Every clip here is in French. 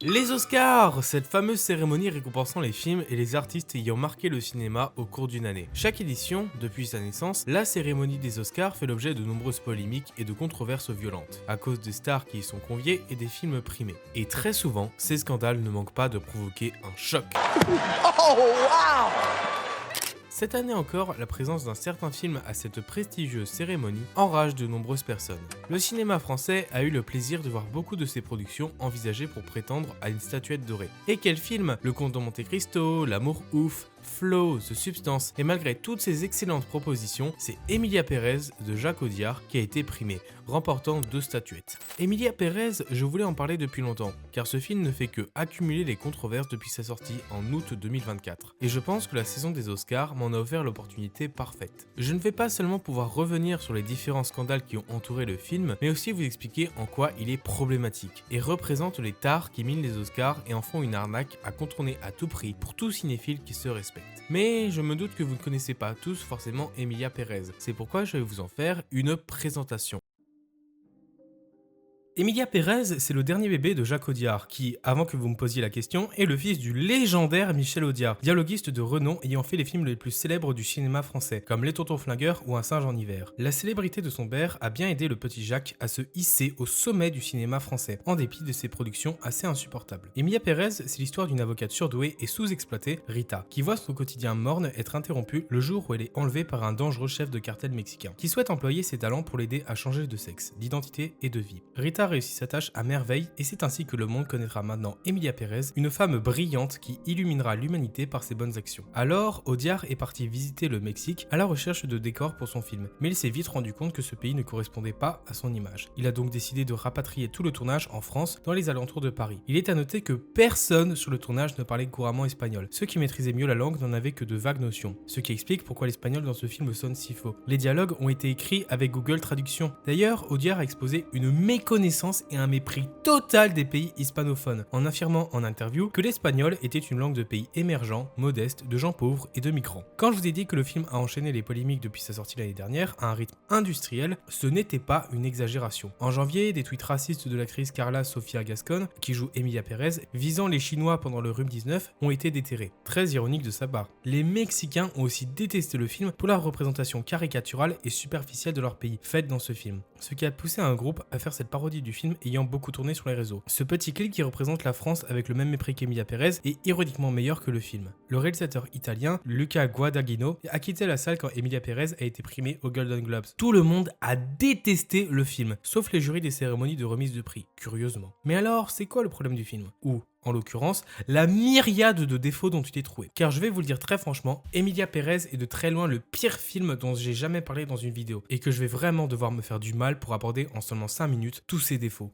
Les Oscars, cette fameuse cérémonie récompensant les films et les artistes ayant marqué le cinéma au cours d'une année. Chaque édition, depuis sa naissance, la cérémonie des Oscars fait l'objet de nombreuses polémiques et de controverses violentes, à cause des stars qui y sont conviées et des films primés. Et très souvent, ces scandales ne manquent pas de provoquer un choc. Oh wow! Cette année encore, la présence d'un certain film à cette prestigieuse cérémonie enrage de nombreuses personnes. Le cinéma français a eu le plaisir de voir beaucoup de ses productions envisagées pour prétendre à une statuette dorée. Et quel film! Le Comte de Monte Cristo, L'amour ouf, Flow, The Substance, et malgré toutes ces excellentes propositions, c'est Emilia Pérez de Jacques Audiard qui a été primée, remportant 2 statuettes. Emilia Pérez, je voulais en parler depuis longtemps, car ce film ne fait que accumuler les controverses depuis sa sortie en août 2024. Et je pense que la saison des Oscars m'en a offert l'opportunité parfaite. Je ne vais pas seulement pouvoir revenir sur les différents scandales qui ont entouré le film, mais aussi vous expliquer en quoi il est problématique, et représente les tares qui minent les Oscars et en font une arnaque à contourner à tout prix pour tout cinéphile qui se respecte. Mais je me doute que vous ne connaissez pas tous forcément Emilia Pérez, c'est pourquoi je vais vous en faire une présentation. Emilia Pérez, c'est le dernier bébé de Jacques Audiard, qui, avant que vous me posiez la question, est le fils du légendaire Michel Audiard, dialoguiste de renom ayant fait les films les plus célèbres du cinéma français, comme Les Tontons Flingueurs ou Un singe en hiver. La célébrité de son père a bien aidé le petit Jacques à se hisser au sommet du cinéma français, en dépit de ses productions assez insupportables. Emilia Pérez, c'est l'histoire d'une avocate surdouée et sous-exploitée, Rita, qui voit son quotidien morne être interrompu le jour où elle est enlevée par un dangereux chef de cartel mexicain, qui souhaite employer ses talents pour l'aider à changer de sexe, d'identité et de vie. Rita réussit sa tâche à merveille et c'est ainsi que le monde connaîtra maintenant Emilia Pérez, une femme brillante qui illuminera l'humanité par ses bonnes actions. Alors, Audiard est parti visiter le Mexique à la recherche de décors pour son film, mais il s'est vite rendu compte que ce pays ne correspondait pas à son image. Il a donc décidé de rapatrier tout le tournage en France, dans les alentours de Paris. Il est à noter que personne sur le tournage ne parlait couramment espagnol. Ceux qui maîtrisaient mieux la langue n'en avaient que de vagues notions, ce qui explique pourquoi l'espagnol dans ce film sonne si faux. Les dialogues ont été écrits avec Google Traduction. D'ailleurs, Audiard a exposé une méconnaissance et un mépris total des pays hispanophones, en affirmant en interview que l'espagnol était une langue de pays émergents, modestes, de gens pauvres et de migrants. Quand je vous ai dit que le film a enchaîné les polémiques depuis sa sortie l'année dernière à un rythme industriel, ce n'était pas une exagération. En janvier, des tweets racistes de l'actrice Carla Sofia Gascon, qui joue Emilia Pérez, visant les Chinois pendant le rhume 19, ont été déterrés. Très ironique de sa part. Les Mexicains ont aussi détesté le film pour la représentation caricaturale et superficielle de leur pays, faite dans ce film. Ce qui a poussé un groupe à faire cette parodie du film ayant beaucoup tourné sur les réseaux. Ce petit clip qui représente la France avec le même mépris qu'Emilia Pérez est ironiquement meilleur que le film. Le réalisateur italien Luca Guadagnino a quitté la salle quand Emilia Pérez a été primée aux Golden Globes. Tout le monde a détesté le film, sauf les jurys des cérémonies de remise de prix, curieusement. Mais alors, c'est quoi le problème du film? Ou, en l'occurrence, la myriade de défauts dont il est troué. Car je vais vous le dire très franchement, Emilia Pérez est de très loin le pire film dont j'ai jamais parlé dans une vidéo, et que je vais vraiment devoir me faire du mal pour aborder en seulement 5 minutes tous ses défauts.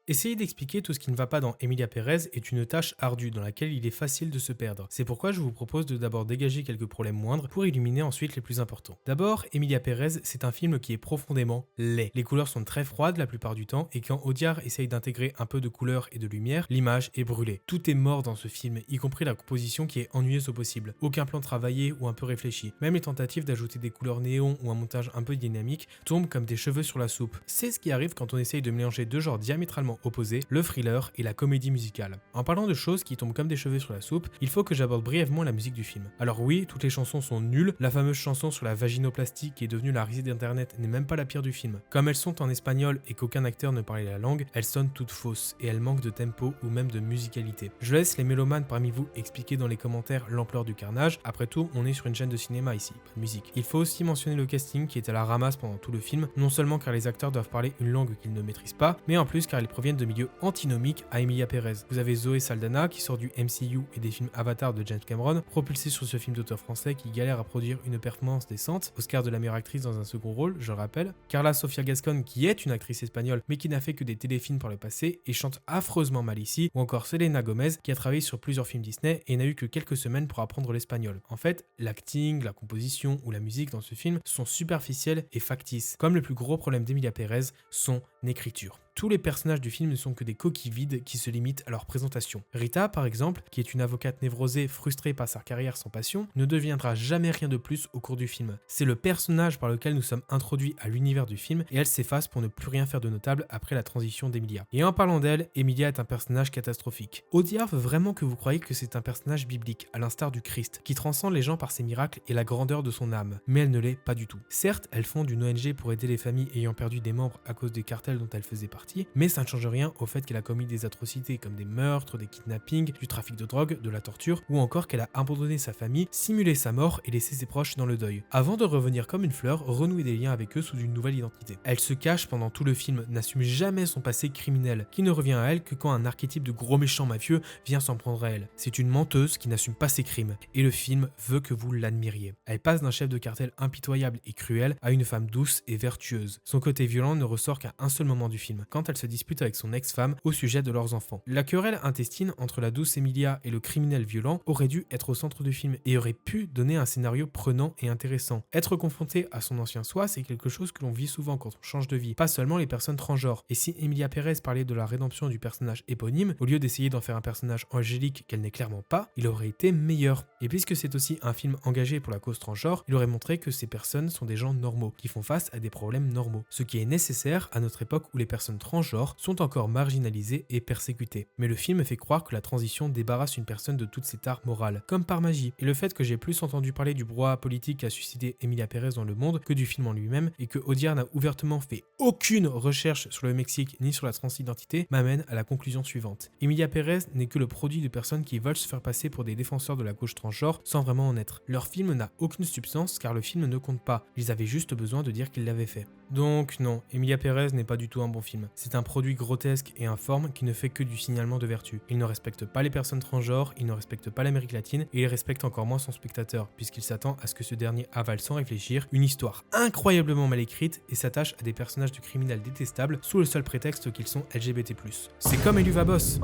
Essayer d'expliquer tout ce qui ne va pas dans Emilia Pérez est une tâche ardue dans laquelle il est facile de se perdre. C'est pourquoi je vous propose de d'abord dégager quelques problèmes moindres pour illuminer ensuite les plus importants. D'abord, Emilia Pérez, c'est un film qui est profondément laid. Les couleurs sont très froides la plupart du temps et quand Audiard essaye d'intégrer un peu de couleur et de lumière, l'image est brûlée. Tout est mort dans ce film, y compris la composition qui est ennuyeuse au possible. Aucun plan travaillé ou un peu réfléchi. Même les tentatives d'ajouter des couleurs néon ou un montage un peu dynamique tombent comme des cheveux sur la soupe. C'est ce qui arrive quand on essaye de mélanger deux genres diamétralement opposés, le thriller et la comédie musicale. En parlant de choses qui tombent comme des cheveux sur la soupe, il faut que j'aborde brièvement la musique du film. Alors oui, toutes les chansons sont nulles, la fameuse chanson sur la vaginoplastie qui est devenue la risée d'internet n'est même pas la pire du film. Comme elles sont en espagnol et qu'aucun acteur ne parlait la langue, elles sonnent toutes fausses et elles manquent de tempo ou même de musicalité. Je laisse les mélomanes parmi vous expliquer dans les commentaires l'ampleur du carnage, après tout on est sur une chaîne de cinéma ici, pas de musique. Il faut aussi mentionner le casting qui est à la ramasse pendant tout le film, non seulement car les acteurs doivent parler une langue qu'ils ne maîtrisent pas, mais en plus car ils proviennent de milieux antinomiques à Emilia Pérez. Vous avez Zoé Saldana qui sort du MCU et des films Avatar de James Cameron, propulsé sur ce film d'auteur français qui galère à produire une performance décente, Oscar de la meilleure actrice dans un second rôle, je le rappelle. Carla Sofia Gascon qui est une actrice espagnole mais qui n'a fait que des téléfilms par le passé et chante affreusement mal ici, ou encore Selena Gomez qui a travaillé sur plusieurs films Disney et n'a eu que quelques semaines pour apprendre l'espagnol. En fait, l'acting, la composition ou la musique dans ce film sont superficielles et factices. Comme le plus gros problème d'Emilia Pérez sont écriture. Tous les personnages du film ne sont que des coquilles vides qui se limitent à leur présentation. Rita, par exemple, qui est une avocate névrosée frustrée par sa carrière sans passion, ne deviendra jamais rien de plus au cours du film. C'est le personnage par lequel nous sommes introduits à l'univers du film et elle s'efface pour ne plus rien faire de notable après la transition d'Emilia. Et en parlant d'elle, Emilia est un personnage catastrophique. Audiard veut vraiment que vous croyez que c'est un personnage biblique, à l'instar du Christ, qui transcende les gens par ses miracles et la grandeur de son âme. Mais elle ne l'est pas du tout. Certes, elle fonde une ONG pour aider les familles ayant perdu des membres à cause des cartels dont elle faisait partie, mais ça ne change rien au fait qu'elle a commis des atrocités comme des meurtres, des kidnappings, du trafic de drogue, de la torture, ou encore qu'elle a abandonné sa famille, simulé sa mort et laissé ses proches dans le deuil, avant de revenir comme une fleur, renouer des liens avec eux sous une nouvelle identité. Elle se cache pendant tout le film, n'assume jamais son passé criminel, qui ne revient à elle que quand un archétype de gros méchant mafieux vient s'en prendre à elle. C'est une menteuse qui n'assume pas ses crimes, et le film veut que vous l'admiriez. Elle passe d'un chef de cartel impitoyable et cruel à une femme douce et vertueuse. Son côté violent ne ressort qu'à un seul moment du film, quand elle se dispute avec son ex-femme au sujet de leurs enfants. La querelle intestine entre la douce Emilia et le criminel violent aurait dû être au centre du film et aurait pu donner un scénario prenant et intéressant. Être confronté à son ancien soi, c'est quelque chose que l'on vit souvent quand on change de vie, pas seulement les personnes transgenres. Et si Emilia Pérez parlait de la rédemption du personnage éponyme, au lieu d'essayer d'en faire un personnage angélique qu'elle n'est clairement pas, il aurait été meilleur. Et puisque c'est aussi un film engagé pour la cause transgenre, il aurait montré que ces personnes sont des gens normaux, qui font face à des problèmes normaux. Ce qui est nécessaire à notre époque où les personnes transgenres sont encore marginalisées et persécutées. Mais le film fait croire que la transition débarrasse une personne de toute cette art morale, comme par magie. Et le fait que j'ai plus entendu parler du brouhaha politique qu'a suscité Emilia Pérez dans le monde que du film en lui-même, et que Audiard n'a ouvertement fait aucune recherche sur le Mexique ni sur la transidentité, m'amène à la conclusion suivante. Emilia Pérez n'est que le produit de personnes qui veulent se faire passer pour des défenseurs de la gauche transgenre sans vraiment en être. Leur film n'a aucune substance car le film ne compte pas. Ils avaient juste besoin de dire qu'ils l'avaient fait. Donc non, Emilia Pérez n'est pas du tout un bon film. C'est un produit grotesque et informe qui ne fait que du signalement de vertu. Il ne respecte pas les personnes transgenres, il ne respecte pas l'Amérique latine et il respecte encore moins son spectateur, puisqu'il s'attend à ce que ce dernier avale sans réfléchir une histoire incroyablement mal écrite et s'attache à des personnages de criminels détestables sous le seul prétexte qu'ils sont LGBT+. C'est comme Eluva Boss.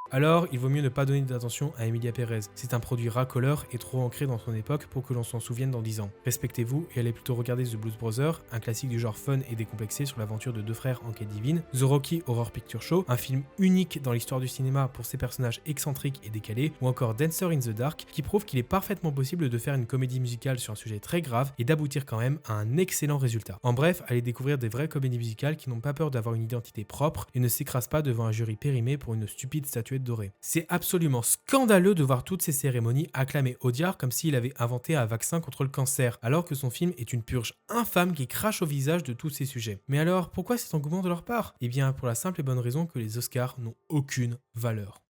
Alors, il vaut mieux ne pas donner d'attention à Emilia Pérez. C'est un produit racoleur et trop ancré dans son époque pour que l'on s'en souvienne dans 10 ans. Respectez-vous et allez plutôt regarder The Blues Brothers, un classique du genre fun et décomplexé sur l'aventure de deux frères en quête divine, The Rocky Horror Picture Show, un film unique dans l'histoire du cinéma pour ses personnages excentriques et décalés, ou encore Dancer in the Dark, qui prouve qu'il est parfaitement possible de faire une comédie musicale sur un sujet très grave et d'aboutir quand même à un excellent résultat. En bref, allez découvrir des vraies comédies musicales qui n'ont pas peur d'avoir une identité propre et ne s'écrasent pas devant un jury périmé pour une stupide statuette dorée. C'est absolument scandaleux de voir toutes ces cérémonies acclamer Audiard comme s'il avait inventé un vaccin contre le cancer, alors que son film est une purge infâme qui crache au visage de tous ces sujets. Mais alors, pourquoi cet engouement de leur part ? Eh bien, pour la simple et bonne raison que les Oscars n'ont aucune valeur.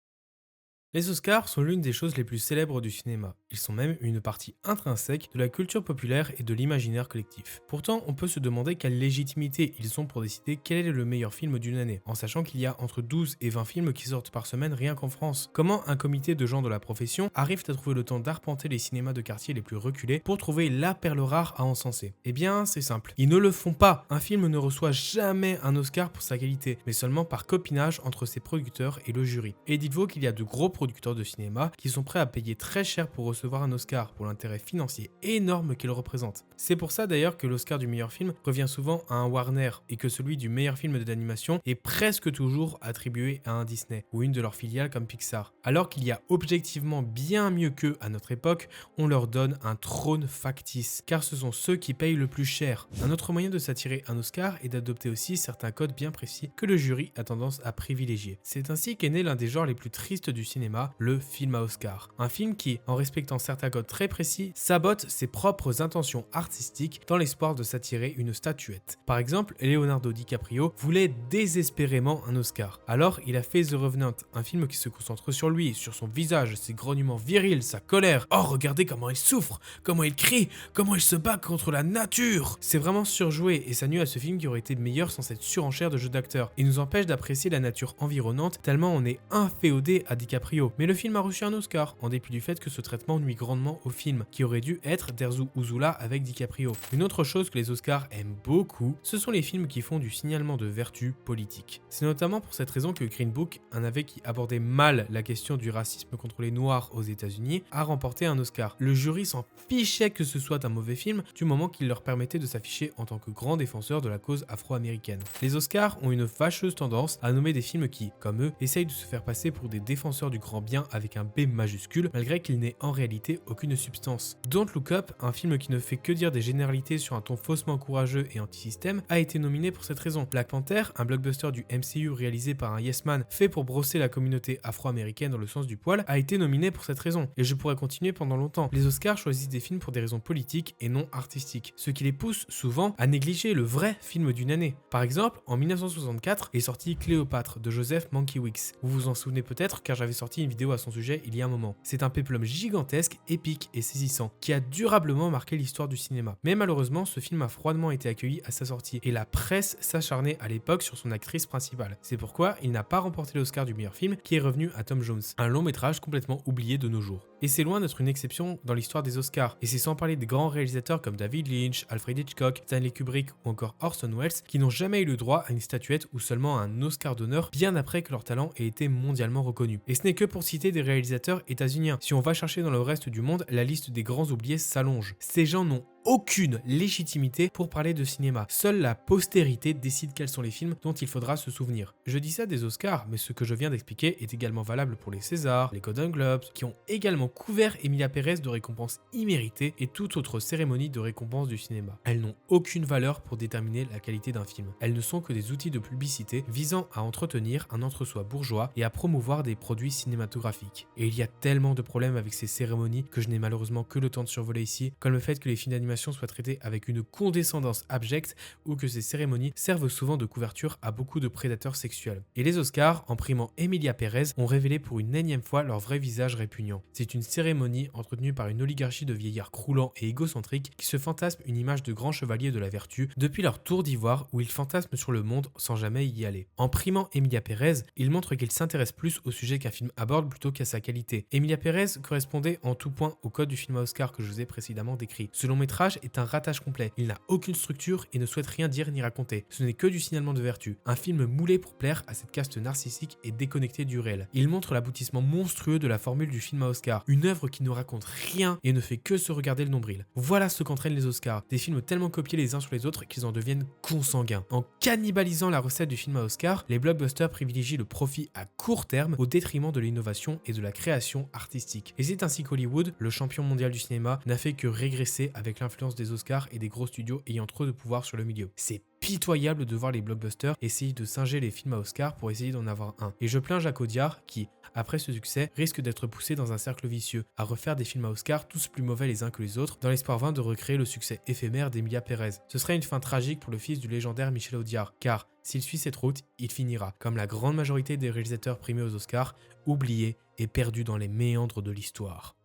Les Oscars sont l'une des choses les plus célèbres du cinéma. Ils sont même une partie intrinsèque de la culture populaire et de l'imaginaire collectif. Pourtant, on peut se demander quelle légitimité ils ont pour décider quel est le meilleur film d'une année, en sachant qu'il y a entre 12 et 20 films qui sortent par semaine rien qu'en France. Comment un comité de gens de la profession arrive à trouver le temps d'arpenter les cinémas de quartier les plus reculés pour trouver la perle rare à encenser ? Eh bien, c'est simple. Ils ne le font pas. Un film ne reçoit jamais un Oscar pour sa qualité, mais seulement par copinage entre ses producteurs et le jury. Et dites-vous qu'il y a de gros producteurs de cinéma qui sont prêts à payer très cher pour recevoir un Oscar pour l'intérêt financier énorme qu'il représente. C'est pour ça d'ailleurs que l'Oscar du meilleur film revient souvent à un Warner et que celui du meilleur film d'animation est presque toujours attribué à un Disney ou une de leurs filiales comme Pixar. Alors qu'il y a objectivement bien mieux qu'eux à notre époque, on leur donne un trône factice car ce sont ceux qui payent le plus cher. Un autre moyen de s'attirer un Oscar est d'adopter aussi certains codes bien précis que le jury a tendance à privilégier. C'est ainsi qu'est né l'un des genres les plus tristes du cinéma, le film à Oscar. Un film qui, en respectant certains codes très précis, sabote ses propres intentions artistiques dans l'espoir de s'attirer une statuette. Par exemple, Leonardo DiCaprio voulait désespérément un Oscar. Alors, il a fait The Revenant, un film qui se concentre sur lui, sur son visage, ses grognements virils, sa colère. Oh, regardez comment il souffre, comment il crie, comment il se bat contre la nature. C'est vraiment surjoué et ça nuit à ce film qui aurait été meilleur sans cette surenchère de jeu d'acteur. Il nous empêche d'apprécier la nature environnante tellement on est inféodé à DiCaprio. DiCaprio. Mais le film a reçu un Oscar, en dépit du fait que ce traitement nuit grandement au film, qui aurait dû être Derzu Uzula avec DiCaprio. Une autre chose que les Oscars aiment beaucoup, ce sont les films qui font du signalement de vertu politique. C'est notamment pour cette raison que Green Book, un navet qui abordait mal la question du racisme contre les Noirs aux États-Unis, a remporté un Oscar. Le jury s'en fichait que ce soit un mauvais film, du moment qu'il leur permettait de s'afficher en tant que grands défenseurs de la cause afro-américaine. Les Oscars ont une fâcheuse tendance à nommer des films qui, comme eux, essayent de se faire passer pour des défenseurs du grand bien avec un B majuscule, malgré qu'il n'ait en réalité aucune substance. Don't Look Up, un film qui ne fait que dire des généralités sur un ton faussement courageux et anti-système, a été nominé pour cette raison. Black Panther, un blockbuster du MCU réalisé par un Yes Man fait pour brosser la communauté afro-américaine dans le sens du poil, a été nominé pour cette raison. Et je pourrais continuer pendant longtemps. Les Oscars choisissent des films pour des raisons politiques et non artistiques, ce qui les pousse souvent à négliger le vrai film d'une année. Par exemple, en 1964 est sorti Cléopâtre de Joseph Mankiewicz. Vous vous en souvenez peut-être car j'avais sorti une vidéo à son sujet il y a un moment. C'est un péplum gigantesque, épique et saisissant qui a durablement marqué l'histoire du cinéma. Mais malheureusement, ce film a froidement été accueilli à sa sortie et la presse s'acharnait à l'époque sur son actrice principale. C'est pourquoi il n'a pas remporté l'Oscar du meilleur film qui est revenu à Tom Jones, un long métrage complètement oublié de nos jours. Et c'est loin d'être une exception dans l'histoire des Oscars, et c'est sans parler des grands réalisateurs comme David Lynch, Alfred Hitchcock, Stanley Kubrick ou encore Orson Welles qui n'ont jamais eu le droit à une statuette ou seulement à un Oscar d'honneur bien après que leur talent ait été mondialement reconnu. Et ce n'est que pour citer des réalisateurs états-uniens. Si on va chercher dans le reste du monde, la liste des grands oubliés s'allonge. Ces gens n'ont aucune légitimité pour parler de cinéma. Seule la postérité décide quels sont les films dont il faudra se souvenir. Je dis ça des Oscars, mais ce que je viens d'expliquer est également valable pour les Césars, les Golden Globes, qui ont également couvert Emilia Pérez de récompenses imméritées et toute autre cérémonie de récompense du cinéma. Elles n'ont aucune valeur pour déterminer la qualité d'un film. Elles ne sont que des outils de publicité visant à entretenir un entre-soi bourgeois et à promouvoir des produits cinématographiques. Et il y a tellement de problèmes avec ces cérémonies que je n'ai malheureusement que le temps de survoler ici, comme le fait que les films d'animation soient traités avec une condescendance abjecte ou que ces cérémonies servent souvent de couverture à beaucoup de prédateurs sexuels. Et les Oscars, en primant Emilia Pérez, ont révélé pour une énième fois leur vrai visage répugnant. C'est une cérémonie entretenue par une oligarchie de vieillards croulants et égocentriques qui se fantasment une image de grands chevaliers de la vertu depuis leur tour d'ivoire où ils fantasment sur le monde sans jamais y aller. En primant Emilia Pérez, ils montrent qu'ils s'intéressent plus au sujet qu'un film aborde plutôt qu'à sa qualité. Emilia Pérez correspondait en tout point au code du film à Oscar que je vous ai précédemment décrit. Ce long métrage est un ratage complet. Il n'a aucune structure et ne souhaite rien dire ni raconter. Ce n'est que du signalement de vertu. Un film moulé pour plaire à cette caste narcissique et déconnectée du réel. Il montre l'aboutissement monstrueux de la formule du film à Oscar. Une œuvre qui ne raconte rien et ne fait que se regarder le nombril. Voilà ce qu'entraînent les Oscars. Des films tellement copiés les uns sur les autres qu'ils en deviennent consanguins. En cannibalisant la recette du film à Oscar, les blockbusters privilégient le profit à court terme au détriment de l'innovation et de la création artistique. Et c'est ainsi qu'Hollywood, le champion mondial du cinéma, n'a fait que régresser avec l'influence des Oscars et des gros studios ayant trop de pouvoir sur le milieu. C'est pitoyable de voir les blockbusters essayer de singer les films à Oscar pour essayer d'en avoir un. Et je plains Jacques Audiard qui, après ce succès, risque d'être poussé dans un cercle vicieux, à refaire des films à Oscar tous plus mauvais les uns que les autres, dans l'espoir vain de recréer le succès éphémère d'Emilia Pérez. Ce serait une fin tragique pour le fils du légendaire Michel Audiard, car s'il suit cette route, il finira, comme la grande majorité des réalisateurs primés aux Oscars, oublié et perdu dans les méandres de l'histoire.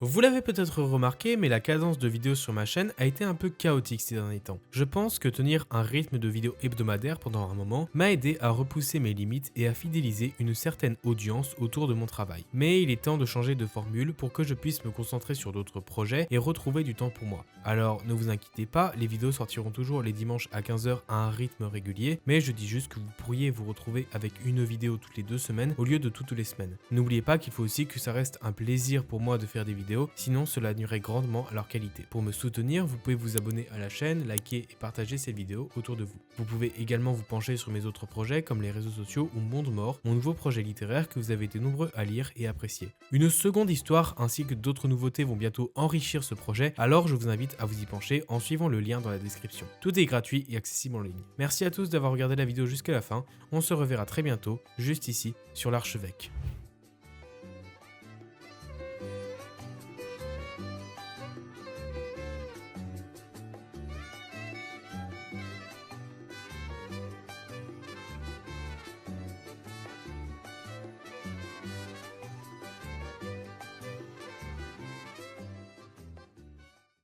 Vous l'avez peut-être remarqué, mais la cadence de vidéos sur ma chaîne a été un peu chaotique ces derniers temps. Je pense que tenir un rythme de vidéos hebdomadaire pendant un moment m'a aidé à repousser mes limites et à fidéliser une certaine audience autour de mon travail. Mais il est temps de changer de formule pour que je puisse me concentrer sur d'autres projets et retrouver du temps pour moi. Alors ne vous inquiétez pas, les vidéos sortiront toujours les dimanches à 15 h à un rythme régulier, mais je dis juste que vous pourriez vous retrouver avec une vidéo toutes les 2 semaines au lieu de toutes les semaines. N'oubliez pas qu'il faut aussi que ça reste un plaisir pour moi de faire des vidéos, sinon cela nuirait grandement à leur qualité. Pour me soutenir, vous pouvez vous abonner à la chaîne, liker et partager ces vidéos autour de vous. Vous pouvez également vous pencher sur mes autres projets comme les réseaux sociaux ou Monde Mort, mon nouveau projet littéraire que vous avez été nombreux à lire et apprécier. Une seconde histoire ainsi que d'autres nouveautés vont bientôt enrichir ce projet, alors je vous invite à vous y pencher en suivant le lien dans la description. Tout est gratuit et accessible en ligne. Merci à tous d'avoir regardé la vidéo jusqu'à la fin, on se reverra très bientôt, juste ici, sur l'Archevêque.